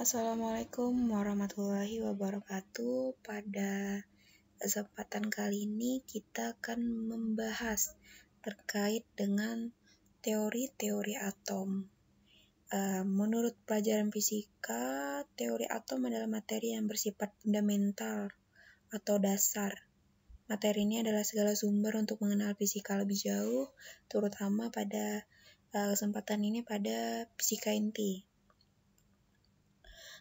Assalamualaikum warahmatullahi wabarakatuh. Pada kesempatan kali ini kita akan membahas terkait dengan teori-teori atom. Menurut pelajaran fisika, teori atom adalah materi yang bersifat fundamental atau dasar. Materi ini adalah segala sumber untuk mengenal fisika lebih jauh, terutama pada kesempatan ini pada fisika inti.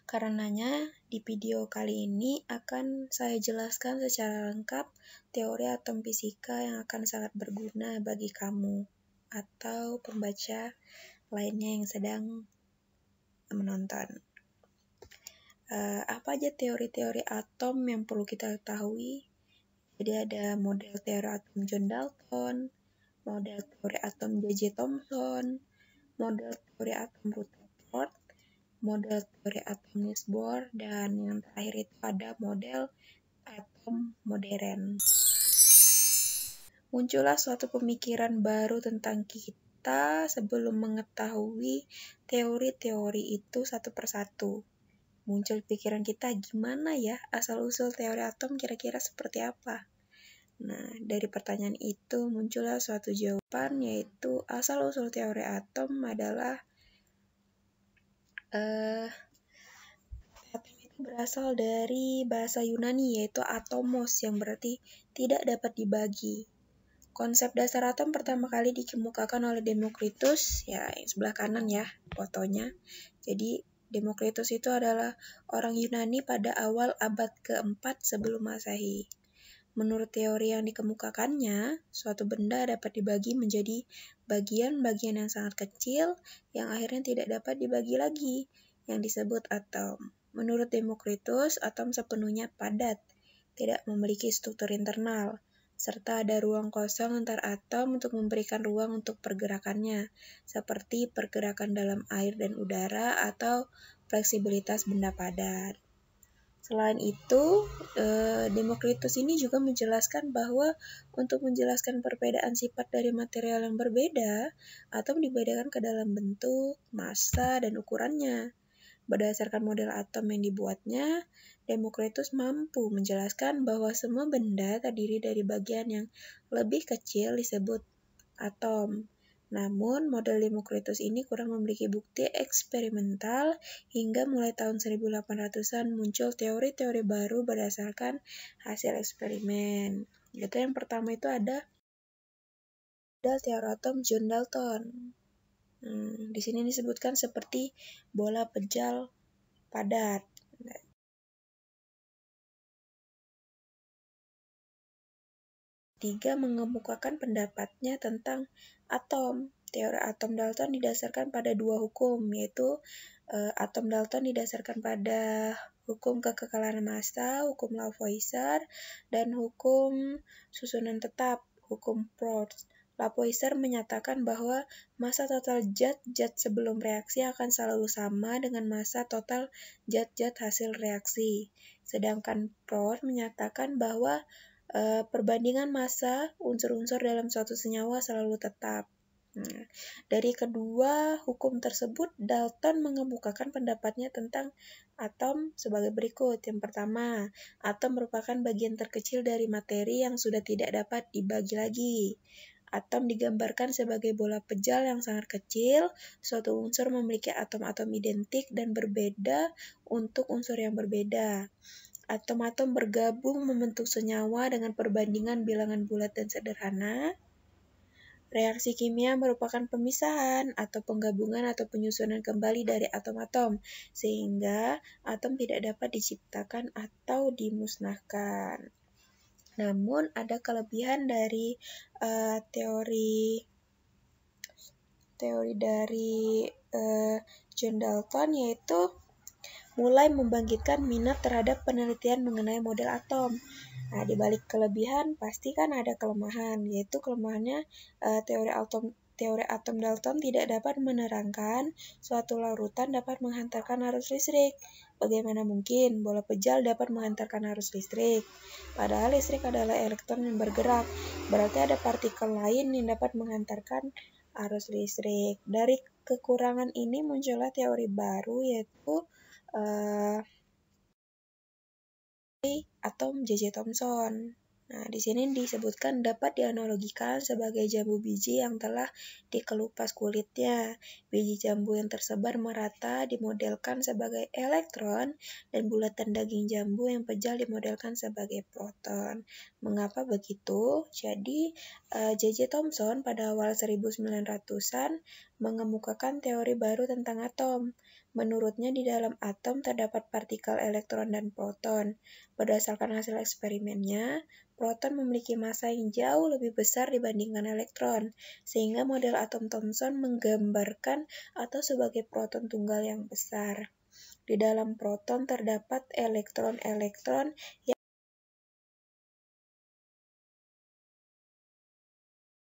Karenanya, di video kali ini akan saya jelaskan secara lengkap teori atom fisika yang akan sangat berguna bagi kamu atau pembaca lainnya yang sedang menonton. Apa aja teori-teori atom yang perlu kita ketahui? Jadi ada model teori atom John Dalton, model teori atom J.J. Thomson, model teori atom Rutherford, model teori atom Niels Bohr, dan yang terakhir itu ada model atom modern. Muncullah suatu pemikiran baru tentang kita sebelum mengetahui teori-teori itu satu persatu. Muncul pikiran kita, gimana ya asal-usul teori atom kira-kira seperti apa? Nah, dari pertanyaan itu muncullah suatu jawaban, yaitu asal-usul teori atom adalah atom itu berasal dari bahasa Yunani, yaitu atomos, yang berarti tidak dapat dibagi. Konsep dasar atom pertama kali dikemukakan oleh Demokritus, ya yang sebelah kanan ya fotonya. Jadi Demokritus itu adalah orang Yunani pada awal abad ke-4 sebelum Masehi. Menurut teori yang dikemukakannya, suatu benda dapat dibagi menjadi bagian-bagian yang sangat kecil yang akhirnya tidak dapat dibagi lagi, yang disebut atom. Menurut Demokritus, atom sepenuhnya padat, tidak memiliki struktur internal, serta ada ruang kosong antar atom untuk memberikan ruang untuk pergerakannya, seperti pergerakan dalam air dan udara atau fleksibilitas benda padat. Selain itu, Demokritus ini juga menjelaskan bahwa untuk menjelaskan perbedaan sifat dari material yang berbeda, atom dibedakan ke dalam bentuk, massa, dan ukurannya. Berdasarkan model atom yang dibuatnya, Demokritus mampu menjelaskan bahwa semua benda terdiri dari bagian yang lebih kecil disebut atom. Namun, model Demokritus ini kurang memiliki bukti eksperimental hingga mulai tahun 1800-an muncul teori-teori baru berdasarkan hasil eksperimen. Yaitu yang pertama itu ada model teori atom John Dalton. Di sini disebutkan seperti bola pejal padat. Tiga mengemukakan pendapatnya tentang atom. Teori atom Dalton didasarkan pada dua hukum, yaitu atom Dalton didasarkan pada hukum kekekalan massa, hukum Lavoisier, dan hukum susunan tetap, hukum Proust. Lavoisier menyatakan bahwa massa total zat-zat sebelum reaksi akan selalu sama dengan massa total zat-zat hasil reaksi. Sedangkan Proust menyatakan bahwa perbandingan massa unsur-unsur dalam suatu senyawa selalu tetap. Dari kedua hukum tersebut, Dalton mengemukakan pendapatnya tentang atom sebagai berikut. Yang pertama, atom merupakan bagian terkecil dari materi yang sudah tidak dapat dibagi lagi. Atom digambarkan sebagai bola pejal yang sangat kecil. Suatu unsur memiliki atom-atom identik dan berbeda untuk unsur yang berbeda. Atom-atom bergabung membentuk senyawa dengan perbandingan bilangan bulat dan sederhana. Reaksi kimia merupakan pemisahan atau penggabungan atau penyusunan kembali dari atom-atom, sehingga atom tidak dapat diciptakan atau dimusnahkan. Namun, ada kelebihan dari teori dari John Dalton, yaitu mulai membangkitkan minat terhadap penelitian mengenai model atom. Nah, di balik kelebihan pasti kan ada kelemahan, yaitu kelemahannya teori atom Dalton tidak dapat menerangkan suatu larutan dapat menghantarkan arus listrik. Bagaimana mungkin bola pejal dapat menghantarkan arus listrik? Padahal listrik adalah elektron yang bergerak, berarti ada partikel lain yang dapat menghantarkan arus listrik. Dari kekurangan ini muncullah teori baru, yaitu atom J.J. Thomson. Nah, di sini disebutkan dapat dianalogikan sebagai jambu biji yang telah dikelupas kulitnya. Biji jambu yang tersebar merata dimodelkan sebagai elektron dan bulatan daging jambu yang pejal dimodelkan sebagai proton. Mengapa begitu? Jadi, J.J. Thomson pada awal 1900-an mengemukakan teori baru tentang atom. Menurutnya di dalam atom terdapat partikel elektron dan proton. Berdasarkan hasil eksperimennya, proton memiliki massa yang jauh lebih besar dibandingkan elektron, sehingga model atom Thomson menggambarkan atom sebagai proton tunggal yang besar. Di dalam proton terdapat elektron-elektron yang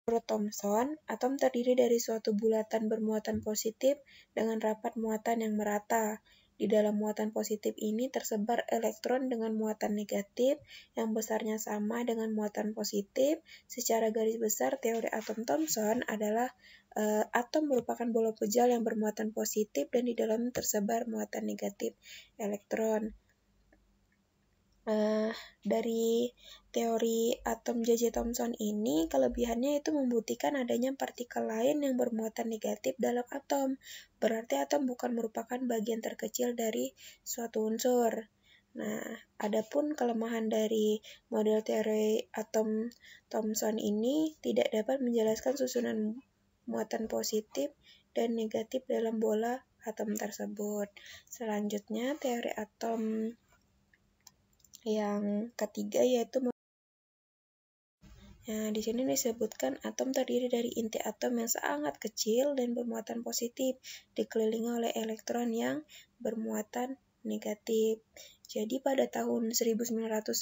menurut Thomson, atom terdiri dari suatu bulatan bermuatan positif dengan rapat muatan yang merata. Di dalam muatan positif ini tersebar elektron dengan muatan negatif yang besarnya sama dengan muatan positif. Secara garis besar, teori atom Thomson adalah atom merupakan bola pejal yang bermuatan positif dan di dalamnya tersebar muatan negatif elektron. Dari teori atom J.J. Thomson ini, kelebihannya itu membuktikan adanya partikel lain yang bermuatan negatif dalam atom. Berarti atom bukan merupakan bagian terkecil dari suatu unsur. Nah, adapun kelemahan dari model teori atom Thomson ini tidak dapat menjelaskan susunan muatan positif dan negatif dalam bola atom tersebut. Selanjutnya, teori atom yang ketiga yaitu di sini disebutkan atom terdiri dari inti atom yang sangat kecil dan bermuatan positif, dikelilingi oleh elektron yang bermuatan negatif. Jadi pada tahun 1910,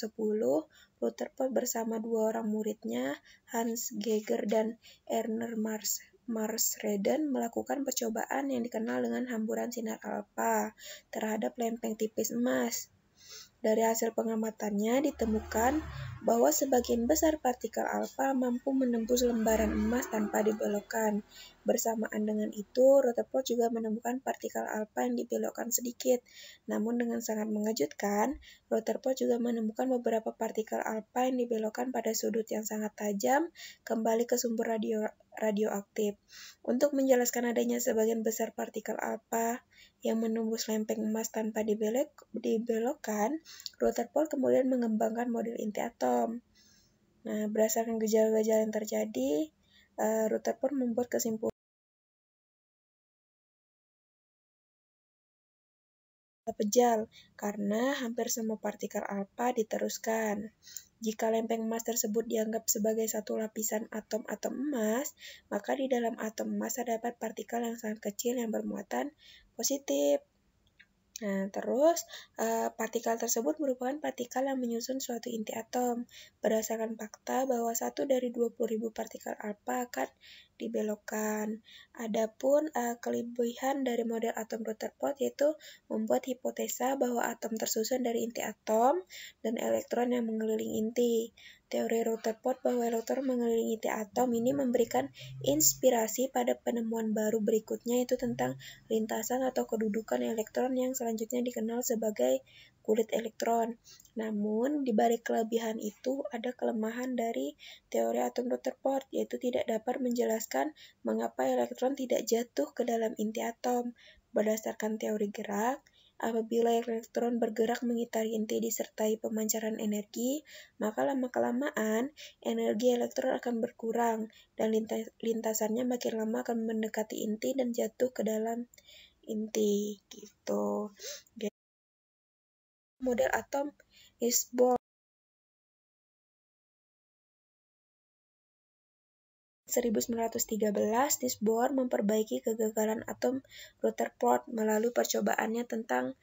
Rutherford bersama dua orang muridnya, Hans Geiger dan Ernst Marsreden, melakukan percobaan yang dikenal dengan hamburan sinar alfa terhadap lempeng tipis emas. Dari hasil pengamatannya ditemukan bahwa sebagian besar partikel alfa mampu menembus lembaran emas tanpa dibelokkan. Bersamaan dengan itu, Rutherford juga menemukan partikel alfa yang dibelokkan sedikit. Namun dengan sangat mengejutkan, Rutherford juga menemukan beberapa partikel alfa yang dibelokkan pada sudut yang sangat tajam kembali ke sumber radioaktif. Untuk menjelaskan adanya sebagian besar partikel alfa yang menembus lempeng emas tanpa dibelokkan, Rutherford kemudian mengembangkan model inti atom. Nah, berdasarkan gejala-gejala yang terjadi, Rutherford membuat kesimpulan pejal karena hampir semua partikel alfa diteruskan. Jika lempeng emas tersebut dianggap sebagai satu lapisan atom-atom emas, maka di dalam atom emas terdapat partikel yang sangat kecil yang bermuatan positif. Nah, terus partikel tersebut merupakan partikel yang menyusun suatu inti atom. Berdasarkan fakta bahwa 1 dari 20.000 partikel alfa akan dibelokkan. Adapun kelebihan dari model atom Rutherford yaitu membuat hipotesa bahwa atom tersusun dari inti atom dan elektron yang mengelilingi inti. Teori Rutherford bahwa elektron mengelilingi inti atom ini memberikan inspirasi pada penemuan baru berikutnya, yaitu tentang lintasan atau kedudukan elektron yang selanjutnya dikenal sebagai kulit elektron. Namun, di balik kelebihan itu ada kelemahan dari teori atom Rutherford, yaitu tidak dapat menjelaskan mengapa elektron tidak jatuh ke dalam inti atom. Berdasarkan teori gerak, apabila elektron bergerak mengitari inti disertai pemancaran energi, maka lama-kelamaan energi elektron akan berkurang dan lintasannya makin lama akan mendekati inti dan jatuh ke dalam inti gitu. Model atom Niels Bohr 1913, Niels Bohr memperbaiki kegagalan atom Rutherford melalui percobaannya tentang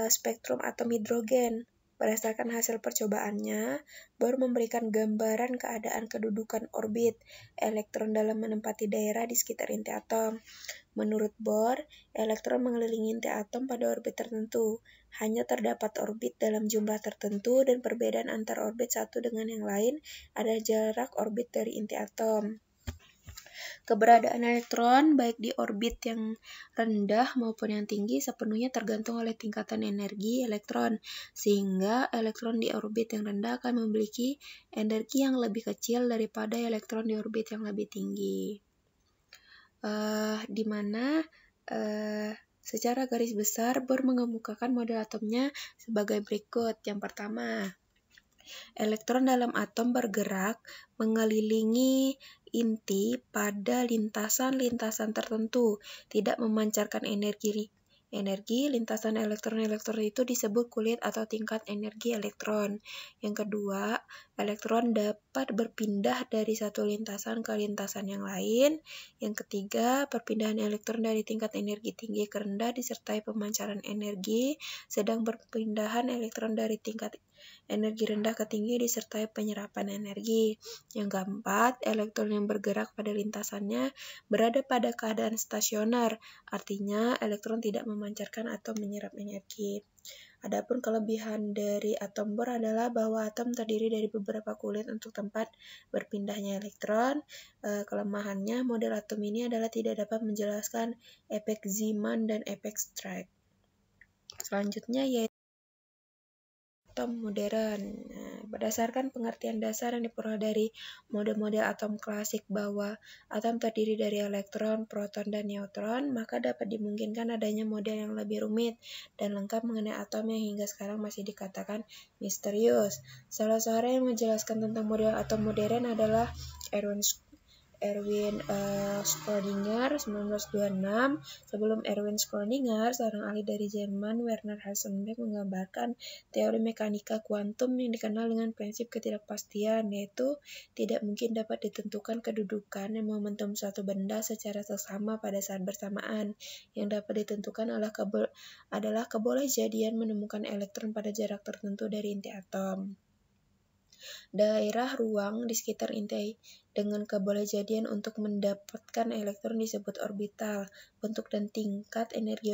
spektrum atom hidrogen. Berdasarkan hasil percobaannya, Bohr memberikan gambaran keadaan kedudukan orbit elektron dalam menempati daerah di sekitar inti atom. Menurut Bohr, elektron mengelilingi inti atom pada orbit tertentu. Hanya terdapat orbit dalam jumlah tertentu dan perbedaan antar orbit satu dengan yang lain adalah jarak orbit dari inti atom. Keberadaan elektron baik di orbit yang rendah maupun yang tinggi sepenuhnya tergantung oleh tingkatan energi elektron, sehingga elektron di orbit yang rendah akan memiliki energi yang lebih kecil daripada elektron di orbit yang lebih tinggi. Di mana secara garis besar Bohr mengemukakan model atomnya sebagai berikut. Yang pertama, elektron dalam atom bergerak mengelilingi inti pada lintasan-lintasan tertentu, tidak memancarkan energi. Lintasan elektron-elektron itu disebut kulit atau tingkat energi elektron. Yang kedua, elektron dapat berpindah dari satu lintasan ke lintasan yang lain. Yang ketiga, perpindahan elektron dari tingkat energi tinggi ke rendah disertai pemancaran energi, sedang perpindahan elektron dari tingkat energi rendah ke tinggi disertai penyerapan energi. Yang keempat, elektron yang bergerak pada lintasannya berada pada keadaan stasioner, artinya elektron tidak memancarkan atau menyerap energi. Adapun kelebihan dari atom Bohr adalah bahwa atom terdiri dari beberapa kulit untuk tempat berpindahnya elektron. Kelemahannya, model atom ini adalah tidak dapat menjelaskan efek Zeeman dan efek Strike. Selanjutnya yaitu atom modern. Berdasarkan pengertian dasar yang diperoleh dari model-model atom klasik bahwa atom terdiri dari elektron, proton, dan neutron, maka dapat dimungkinkan adanya model yang lebih rumit dan lengkap mengenai atom yang hingga sekarang masih dikatakan misterius. Salah seorang yang menjelaskan tentang model atom modern adalah Erwin Schrödinger 1926. Sebelum Erwin Schrödinger, seorang ahli dari Jerman, Werner Heisenberg, menggambarkan teori mekanika kuantum yang dikenal dengan prinsip ketidakpastian, yaitu tidak mungkin dapat ditentukan kedudukan dan momentum suatu benda secara seksama pada saat bersamaan. Yang dapat ditentukan adalah kebolehjadian menemukan elektron pada jarak tertentu dari inti atom. Daerah ruang di sekitar inti dengan kebolehjadian untuk mendapatkan elektron disebut orbital. Bentuk dan tingkat energi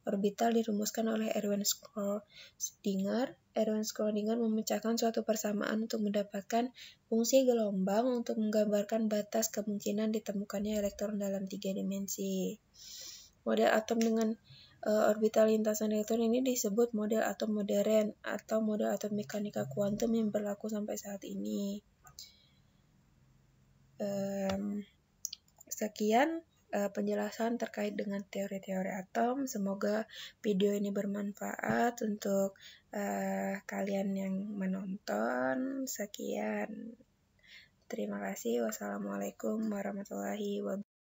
orbital dirumuskan oleh Erwin Schrödinger. Erwin Schrödinger memecahkan suatu persamaan untuk mendapatkan fungsi gelombang untuk menggambarkan batas kemungkinan ditemukannya elektron dalam 3 dimensi. Model atom dengan orbital lintasan elektron ini disebut model atom modern atau model atom mekanika kuantum yang berlaku sampai saat ini. Sekian penjelasan terkait dengan teori-teori atom. Semoga video ini bermanfaat untuk kalian yang menonton. Sekian. Terima kasih. Wassalamualaikum warahmatullahi wabarakatuh.